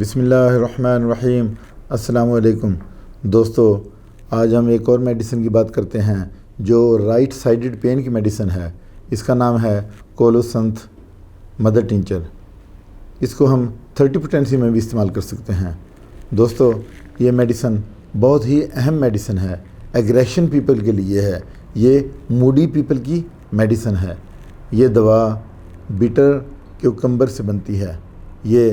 بسم اللہ الرحمن الرحیم۔ السلام علیکم دوستو، آج ہم ایک اور میڈیسن کی بات کرتے ہیں جو رائٹ سائیڈڈ پین کی میڈیسن ہے۔ اس کا نام ہے کولوسنتھ مدر ٹنچر۔ اس کو ہم 30 پوٹینسی میں بھی استعمال کر سکتے ہیں۔ دوستو، یہ میڈیسن بہت ہی اہم میڈیسن ہے، ایگریشن پیپل کے لیے ہے، یہ موڈی پیپل کی میڈیسن ہے۔ یہ دوا بیٹر کیوکمبر سے بنتی ہے۔ یہ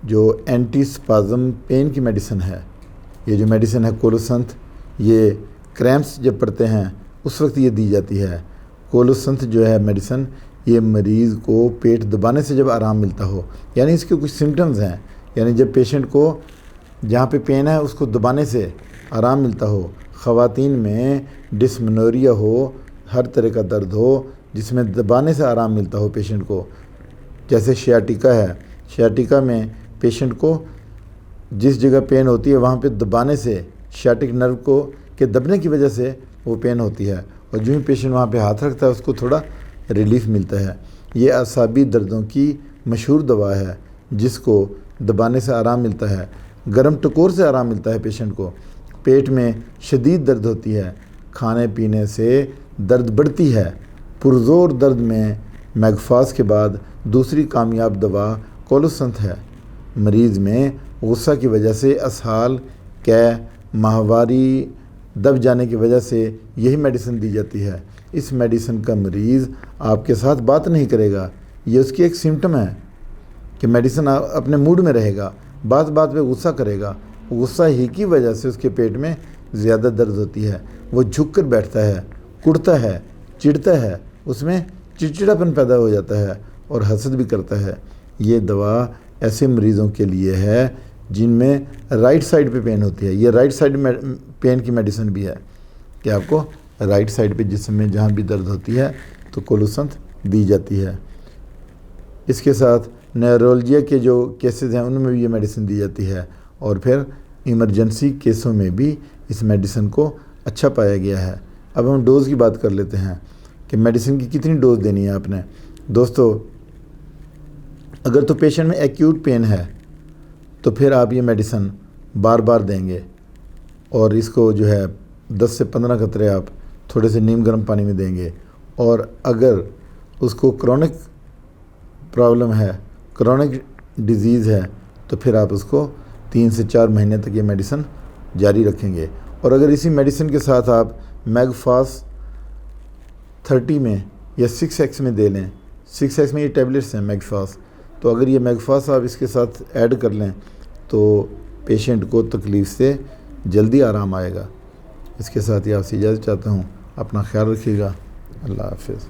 جو اینٹی سپازم پین کی میڈیسن ہے، یہ جو میڈیسن ہے کولوسنتھ، یہ کریمپس جب پڑتے ہیں اس وقت یہ دی جاتی ہے۔ کولوسنتھ جو ہے میڈیسن، یہ مریض کو پیٹ دبانے سے جب آرام ملتا ہو، یعنی اس کے کچھ سمٹمز ہیں، یعنی جب پیشنٹ کو جہاں پہ پین ہے اس کو دبانے سے آرام ملتا ہو، خواتین میں ڈسمنوریا ہو، ہر طرح کا درد ہو جس میں دبانے سے آرام ملتا ہو پیشنٹ کو، جیسے شیاٹیکا ہے، شیاٹیکا میں پیشنٹ کو جس جگہ پین ہوتی ہے وہاں پہ دبانے سے، شیاٹک نرو کو کے دبنے کی وجہ سے وہ پین ہوتی ہے، اور جو ہی پیشنٹ وہاں پہ ہاتھ رکھتا ہے اس کو تھوڑا ریلیف ملتا ہے۔ یہ اعصابی دردوں کی مشہور دوا ہے جس کو دبانے سے آرام ملتا ہے، گرم ٹکور سے آرام ملتا ہے پیشنٹ کو، پیٹ میں شدید درد ہوتی ہے، کھانے پینے سے درد بڑھتی ہے، پرزور درد میں میگفاس کے بعد دوسری کامیاب دوا کولوسنتھ ہے۔ مریض میں غصہ کی وجہ سے، اسہال، قے، ماہواری دب جانے کی وجہ سے یہی میڈیسن دی جاتی ہے۔ اس میڈیسن کا مریض آپ کے ساتھ بات نہیں کرے گا، یہ اس کی ایک سمٹم ہے کہ میڈیسن اپنے موڈ میں رہے گا، بات بات پہ غصہ کرے گا، غصہ ہی کی وجہ سے اس کے پیٹ میں زیادہ درد ہوتی ہے، وہ جھک کر بیٹھتا ہے، کڑتا ہے، چڑھتا ہے، اس میں چڑچڑاپن پیدا ہو جاتا ہے اور حسد بھی کرتا ہے۔ یہ دوا ایسے مریضوں کے لیے ہے جن میں رائٹ سائڈ پہ پین ہوتی ہے۔ یہ رائٹ سائڈ میں پین کی میڈیسن بھی ہے کہ آپ کو رائٹ سائڈ پہ جسم میں جہاں بھی درد ہوتی ہے تو کولوسنتھ دی جاتی ہے۔ اس کے ساتھ نیورولجیا کے جو کیسز ہیں ان میں بھی یہ میڈیسن دی جاتی ہے، اور پھر ایمرجنسی کیسوں میں بھی اس میڈیسن کو اچھا پایا گیا ہے۔ اب ہم ڈوز کی بات کر لیتے ہیں کہ میڈیسن کی کتنی ڈوز دینی ہے آپ نے۔ دوستو، اگر تو پیشنٹ میں ایکیوٹ پین ہے تو پھر آپ یہ میڈیسن بار بار دیں گے، اور اس کو جو ہے 10 سے 15 قطرے آپ تھوڑے سے نیم گرم پانی میں دیں گے، اور اگر اس کو کرونک پرابلم ہے، کرونک ڈیزیز ہے، تو پھر آپ اس کو 3 سے 4 مہینے تک یہ میڈیسن جاری رکھیں گے۔ اور اگر اسی میڈیسن کے ساتھ آپ میگفاس 30 میں یا 6X میں دے لیں، 6X میں یہ ٹیبلٹس ہیں میگفاس، تو اگر یہ میگفاس آپ اس کے ساتھ ایڈ کر لیں تو پیشنٹ کو تکلیف سے جلدی آرام آئے گا۔ اس کے ساتھ ہی آپ سے اجازت چاہتا ہوں، اپنا خیال رکھیے گا۔ اللہ حافظ۔